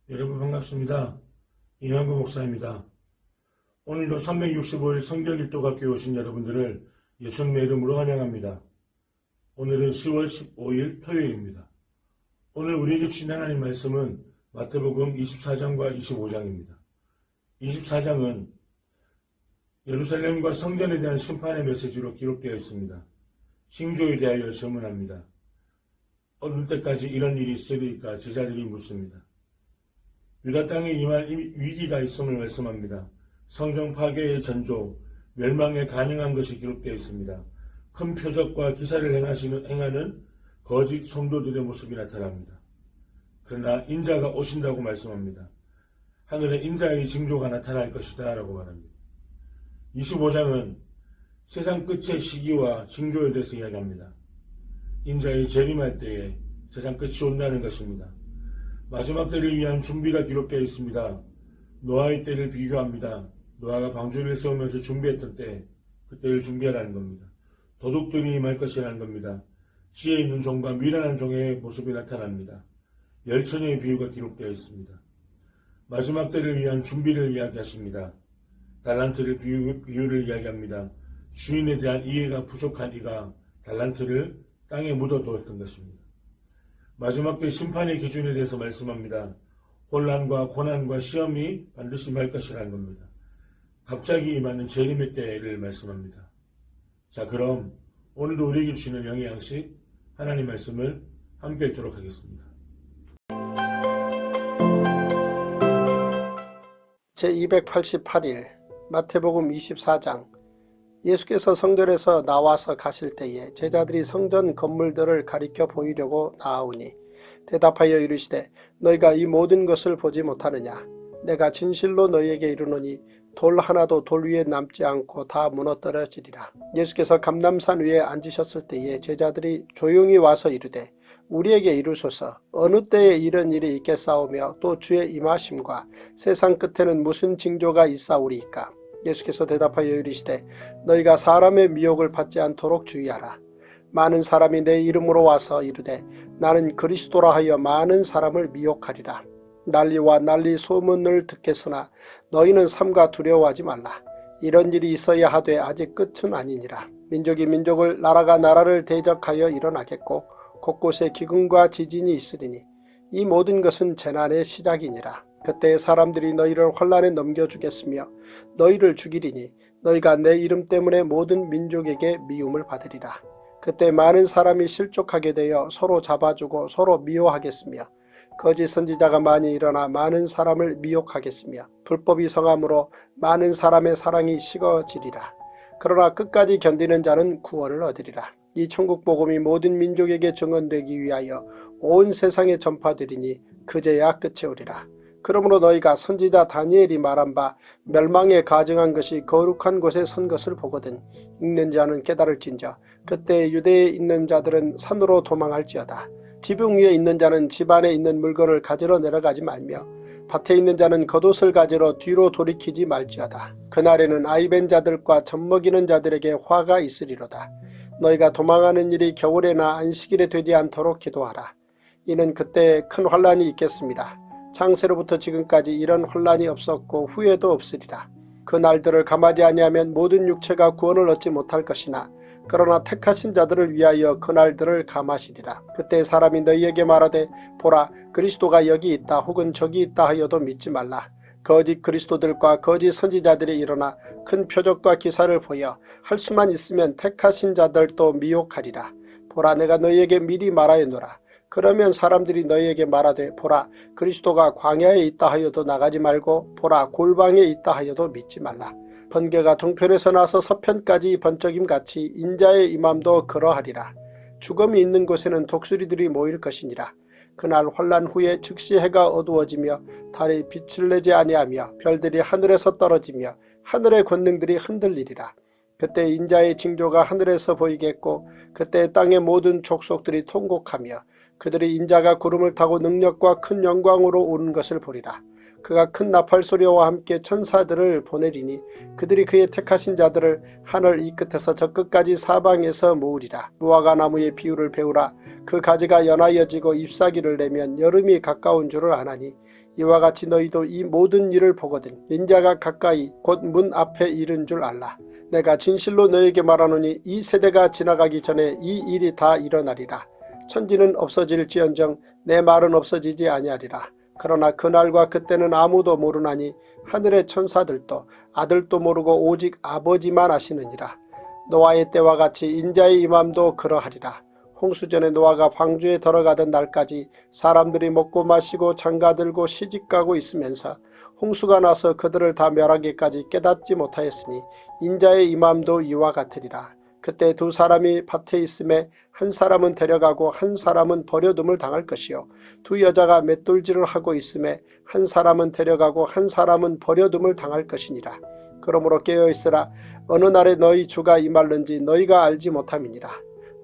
여러분 반갑습니다. 이현구 목사입니다. 오늘도 365일 성경일독학교에 오신 여러분들을 예수님의 이름으로 환영합니다. 오늘은 10월 15일 토요일입니다. 오늘 우리에게 주신 하나님 말씀은 마태복음 24장과 25장입니다. 24장은 예루살렘과 성전에 대한 심판의 메시지로 기록되어 있습니다. 징조에 대하여 질문합니다. 어느 때까지 이런 일이 있으리까 제자들이 묻습니다. 유다 땅에 임할 위기가 있음을 말씀합니다. 성전 파괴의 전조, 멸망에 가능한 것이 기록되어 있습니다. 큰 표적과 기사를 행하는 거짓 성도들의 모습이 나타납니다. 그러나 인자가 오신다고 말씀합니다. 하늘에 인자의 징조가 나타날 것이다 라고 말합니다. 25장은 세상 끝의 시기와 징조에 대해서 이야기합니다. 인자의 재림할 때에 세상 끝이 온다는 것입니다. 마지막 때를 위한 준비가 기록되어 있습니다. 노아의 때를 비교합니다. 노아가 방주를 세우면서 준비했던 때, 그때를 준비하라는 겁니다. 도둑들이 임할 것이라는 겁니다. 지혜 있는 종과 미련한 종의 모습이 나타납니다. 열처녀의 비유가 기록되어 있습니다. 마지막 때를 위한 준비를 이야기하십니다. 달란트를 비유를 이야기합니다. 주인에 대한 이해가 부족한 이가 달란트를 땅에 묻어두었던 것입니다. 마지막 때 심판의 기준에 대해서 말씀합니다. 혼란과 고난과 시험이 반드시 임할 것이라는 겁니다. 갑자기 임하는 재림의 때를 말씀합니다. 자, 그럼 오늘도 우리에게 주시는 영의 양식 하나님 말씀을 함께 읽도록 하겠습니다. 제288일 마태복음 24장. 예수께서 성전에서 나와서 가실 때에 제자들이 성전 건물들을 가리켜 보이려고 나아오니 대답하여 이르시되 너희가 이 모든 것을 보지 못하느냐. 내가 진실로 너희에게 이르노니 돌 하나도 돌 위에 남지 않고 다 무너뜨려지리라. 예수께서 감람산 위에 앉으셨을 때에 제자들이 조용히 와서 이르되 우리에게 이르소서 어느 때에 이런 일이 있겠사오며 또 주의 임하심과 세상 끝에는 무슨 징조가 있사오리이까. 예수께서 대답하여 이르시되 너희가 사람의 미혹을 받지 않도록 주의하라. 많은 사람이 내 이름으로 와서 이르되 나는 그리스도라 하여 많은 사람을 미혹하리라. 난리와 난리 소문을 듣겠으나 너희는 삼가 두려워하지 말라. 이런 일이 있어야 하되 아직 끝은 아니니라. 민족이 민족을 나라가 나라를 대적하여 일어나겠고 곳곳에 기근과 지진이 있으리니 이 모든 것은 재난의 시작이니라. 그때 사람들이 너희를 환란에 넘겨주겠으며 너희를 죽이리니 너희가 내 이름 때문에 모든 민족에게 미움을 받으리라. 그때 많은 사람이 실족하게 되어 서로 잡아주고 서로 미워하겠으며 거짓 선지자가 많이 일어나 많은 사람을 미혹하겠으며 불법이 성함으로 많은 사람의 사랑이 식어지리라. 그러나 끝까지 견디는 자는 구원을 얻으리라. 이 천국 복음이 모든 민족에게 증언되기 위하여 온 세상에 전파되리니 그제야 끝이 오리라. 그러므로 너희가 선지자 다니엘이 말한 바 멸망에 가증한 것이 거룩한 곳에 선 것을 보거든 읽는 자는 깨달을진저 그때 유대에 있는 자들은 산으로 도망할지어다. 지붕 위에 있는 자는 집 안에 있는 물건을 가지러 내려가지 말며 밭에 있는 자는 겉옷을 가지러 뒤로 돌이키지 말지어다. 그날에는 아이벤 자들과 젖먹이는 자들에게 화가 있으리로다. 너희가 도망하는 일이 겨울에나 안식일에 되지 않도록 기도하라. 이는 그때 큰 환란이 있겠습니다. 창세로부터 지금까지 이런 혼란이 없었고 후에도 없으리라. 그 날들을 감하지 아니하면 모든 육체가 구원을 얻지 못할 것이나 그러나 택하신 자들을 위하여 그 날들을 감하시리라. 그때 사람이 너희에게 말하되 보라 그리스도가 여기 있다 혹은 저기 있다 하여도 믿지 말라. 거짓 그리스도들과 거짓 선지자들이 일어나 큰 표적과 기사를 보여 할 수만 있으면 택하신 자들도 미혹하리라. 보라 내가 너희에게 미리 말하였노라. 그러면 사람들이 너희에게 말하되 보라 그리스도가 광야에 있다 하여도 나가지 말고 보라 골방에 있다 하여도 믿지 말라. 번개가 동편에서 나서 서편까지 번쩍임같이 인자의 임함도 그러하리라. 죽음이 있는 곳에는 독수리들이 모일 것이니라. 그날 환란 후에 즉시 해가 어두워지며 달이 빛을 내지 아니하며 별들이 하늘에서 떨어지며 하늘의 권능들이 흔들리리라. 그때 인자의 징조가 하늘에서 보이겠고 그때 땅의 모든 족속들이 통곡하며 그들이 인자가 구름을 타고 능력과 큰 영광으로 오는 것을 보리라. 그가 큰 나팔 소리와 함께 천사들을 보내리니 그들이 그의 택하신 자들을 하늘 이 끝에서 저 끝까지 사방에서 모으리라. 무화과 나무의 비유를 배우라. 그 가지가 연하여지고 잎사귀를 내면 여름이 가까운 줄을 아나니 이와 같이 너희도 이 모든 일을 보거든 인자가 가까이 곧 문 앞에 이른 줄 알라. 내가 진실로 너에게 말하노니 이 세대가 지나가기 전에 이 일이 다 일어나리라. 천지는 없어질지언정 내 말은 없어지지 아니하리라. 그러나 그날과 그때는 아무도 모르나니 하늘의 천사들도 아들도 모르고 오직 아버지만 아시느니라. 노아의 때와 같이 인자의 임함도 그러하리라. 홍수전에 노아가 방주에 들어가던 날까지 사람들이 먹고 마시고 장가들고 시집가고 있으면서 홍수가 나서 그들을 다 멸하기까지 깨닫지 못하였으니 인자의 임함도 이와 같으리라. 그때 두 사람이 밭에 있음에 한 사람은 데려가고 한 사람은 버려둠을 당할 것이요 두 여자가 맷돌질을 하고 있음에 한 사람은 데려가고 한 사람은 버려둠을 당할 것이니라. 그러므로 깨어있으라. 어느 날에 너희 주가 임할는지 너희가 알지 못함이니라.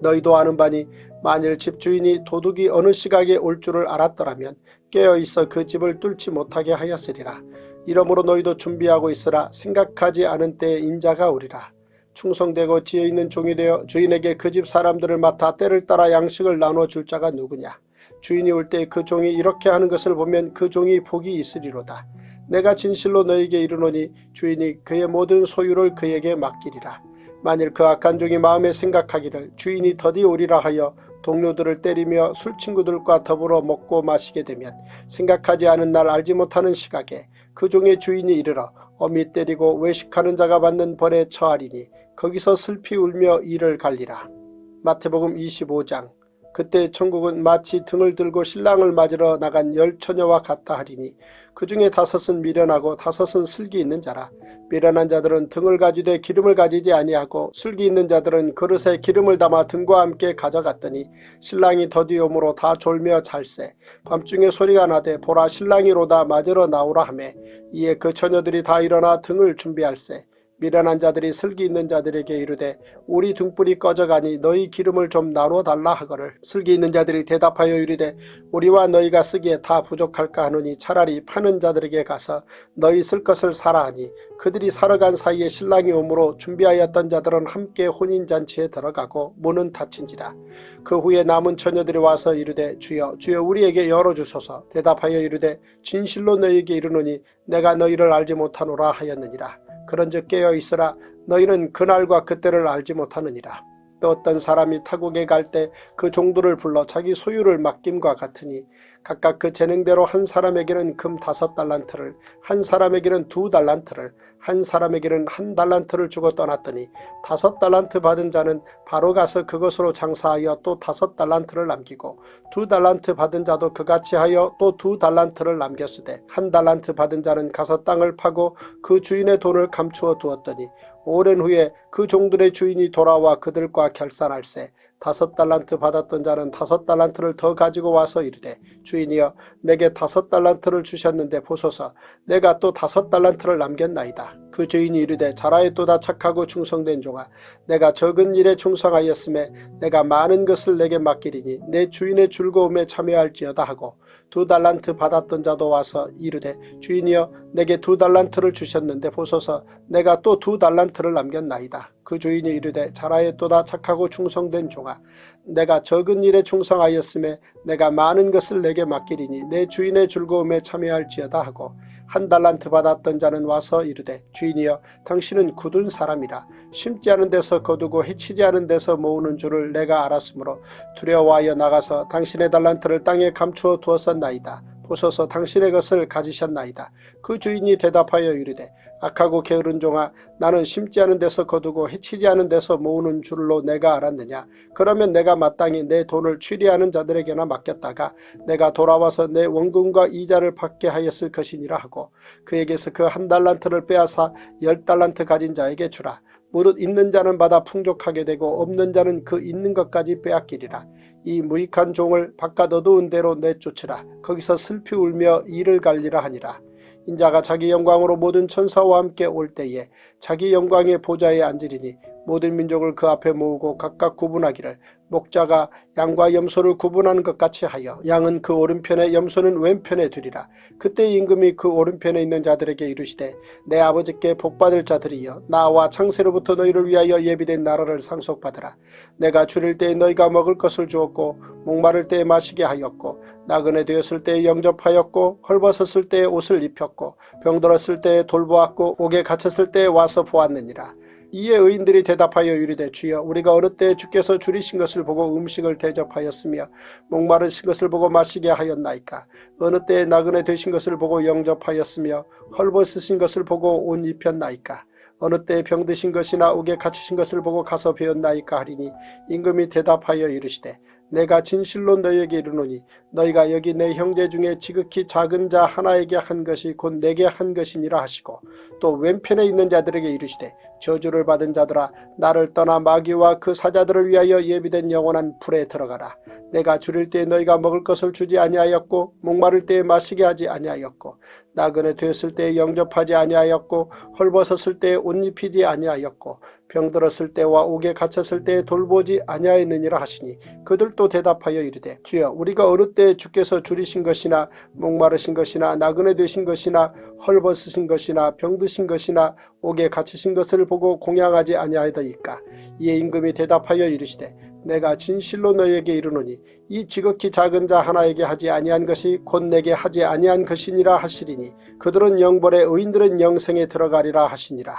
너희도 아는 바니 만일 집주인이 도둑이 어느 시각에 올 줄을 알았더라면 깨어있어 그 집을 뚫지 못하게 하였으리라. 이러므로 너희도 준비하고 있으라. 생각하지 않은 때에 인자가 오리라. 충성되고 지혜있는 종이 되어 주인에게 그 집 사람들을 맡아 때를 따라 양식을 나눠줄 자가 누구냐. 주인이 올 때 그 종이 이렇게 하는 것을 보면 그 종이 복이 있으리로다. 내가 진실로 너에게 이르노니 주인이 그의 모든 소유를 그에게 맡기리라. 만일 그 악한 종이 마음에 생각하기를 주인이 더디 오리라 하여 동료들을 때리며 술친구들과 더불어 먹고 마시게 되면 생각하지 않은 날 알지 못하는 시각에 그 종의 주인이 이르러 어미 때리고 외식하는 자가 받는 벌에 처하리니 거기서 슬피 울며 이를 갈리라. 마태복음 25장. 그때 천국은 마치 등을 들고 신랑을 맞으러 나간 10처녀와 같다 하리니 그 중에 5은 미련하고 5은 슬기 있는 자라. 미련한 자들은 등을 가지되 기름을 가지지 아니하고 슬기 있는 자들은 그릇에 기름을 담아 등과 함께 가져갔더니 신랑이 더디 오므로 다 졸며 잘세. 밤중에 소리가 나되 보라 신랑이로다 맞으러 나오라 하매 이에 그 처녀들이 다 일어나 등을 준비할세. 미련한 자들이 슬기 있는 자들에게 이르되 우리 등불이 꺼져가니 너희 기름을 좀 나눠 달라 하거늘 슬기 있는 자들이 대답하여 이르되 우리와 너희가 쓰기에 다 부족할까 하노니 차라리 파는 자들에게 가서 너희 쓸 것을 사라 하니 그들이 사러 간 사이에 신랑이 오므로 준비하였던 자들은 함께 혼인잔치에 들어가고 문은 닫힌지라. 그 후에 남은 처녀들이 와서 이르되 주여 주여 우리에게 열어주소서. 대답하여 이르되 진실로 너희에게 이르노니 내가 너희를 알지 못하노라 하였느니라. 그런즉 깨어있으라. 너희는 그날과 그때를 알지 못하느니라. 또 어떤 사람이 타국에 갈 때 그 종들을 불러 자기 소유를 맡김과 같으니 각각 그 재능대로 한 사람에게는 금 5달란트를 한 사람에게는 2달란트를 한 사람에게는 1달란트를 주고 떠났더니 5달란트 받은 자는 바로 가서 그것으로 장사하여 또 5달란트를 남기고 2달란트 받은 자도 그같이 하여 또 2달란트를 남겼으되 1달란트 받은 자는 가서 땅을 파고 그 주인의 돈을 감추어 두었더니 오랜 후에 그 종들의 주인이 돌아와 그들과 결산할세. 5달란트 받았던 자는 5달란트를 더 가지고 와서 이르되 주인이여 내게 5달란트를 주셨는데 보소서 내가 또 5달란트를 남겼나이다. 그 주인이 이르되 잘하였도다 착하고 충성된 종아 내가 적은 일에 충성하였음에 내가 많은 것을 내게 맡기리니 내 주인의 즐거움에 참여할지어다 하고 2달란트 받았던 자도 와서 이르되 주인이여 내게 2달란트를 주셨는데 보소서 내가 또 2달란트를 남겼나이다. 그 주인이 이르되 잘하였도다 착하고 충성된 종아 내가 적은 일에 충성하였음에 내가 많은 것을 내게 맡기리니 내 주인의 즐거움에 참여할지어다 하고 1달란트 받았던 자는 와서 이르되 주인이여 당신은 굳은 사람이라 심지 않은 데서 거두고 해치지 않은 데서 모으는 줄을 내가 알았으므로 두려워하여 나가서 당신의 달란트를 땅에 감추어 두었었나이다. 보소서 당신의 것을 가지셨나이다. 그 주인이 대답하여 이르되 악하고 게으른 종아 나는 심지 않은 데서 거두고 해치지 않은 데서 모으는 줄로 내가 알았느냐. 그러면 내가 마땅히 내 돈을 취리하는 자들에게나 맡겼다가 내가 돌아와서 내 원금과 이자를 받게 하였을 것이니라 하고 그에게서 그 1달란트를 빼앗아 10달란트 가진 자에게 주라. 무릇 있는 자는 받아 풍족하게 되고 없는 자는 그 있는 것까지 빼앗기리라. 이 무익한 종을 바깥 어두운 데로 내쫓으라. 거기서 슬피 울며 이를 갈리라 하니라. 인자가 자기 영광으로 모든 천사와 함께 올 때에 자기 영광의 보좌에 앉으리니 모든 민족을 그 앞에 모으고 각각 구분하기를 목자가 양과 염소를 구분하는 것 같이 하여 양은 그 오른편에 염소는 왼편에 두리라. 그때 임금이 그 오른편에 있는 자들에게 이르시되 내 아버지께 복받을 자들이여 나와 창세로부터 너희를 위하여 예비된 나라를 상속받으라. 내가 줄일 때에 너희가 먹을 것을 주었고 목마를 때에 마시게 하였고 나그네 되었을 때에 영접하였고 헐벗었을 때에 옷을 입혔고 병들었을 때에 돌보았고 옥에 갇혔을 때에 와서 보았느니라. 이에 의인들이 대답하여 이르되 주여 우리가 어느 때에 주께서 줄이신 것을 보고 음식을 대접하였으며 목마르신 것을 보고 마시게 하였나이까. 어느 때에 나그네 되신 것을 보고 영접하였으며 헐벗으신 것을 보고 옷 입혔나이까. 어느 때에 병드신 것이나 옥에 갇히신 것을 보고 가서 배웠나이까 하리니 임금이 대답하여 이르시되 내가 진실로 너희에게 이르노니 너희가 여기 내 형제 중에 지극히 작은 자 하나에게 한 것이 곧 내게 한 것이니라 하시고 또 왼편에 있는 자들에게 이르시되 저주를 받은 자들아 나를 떠나 마귀와 그 사자들을 위하여 예비된 영원한 불에 들어가라. 내가 줄일 때에 너희가 먹을 것을 주지 아니하였고 목마를 때에 마시게 하지 아니하였고 나그네 되었을 때에 영접하지 아니하였고 헐벗었을 때에 옷 입히지 아니하였고 병들었을 때와 옥에 갇혔을 때에 돌보지 아니하였느니라 하시니 그들도 대답하여 이르되 주여 우리가 어느 때에 주께서 줄이신 것이나 목마르신 것이나 나그네 되신 것이나 헐벗으신 것이나 병드신 것이나 옥에 갇히신 것을 보고 공양하지 아니하였더이까. 이에 임금이 대답하여 이르시되 내가 진실로 너희에게 이르노니 이 지극히 작은 자 하나에게 하지 아니한 것이 곧 내게 하지 아니한 것이니라 하시리니 그들은 영벌에 의인들은 영생에 들어가리라 하시니라.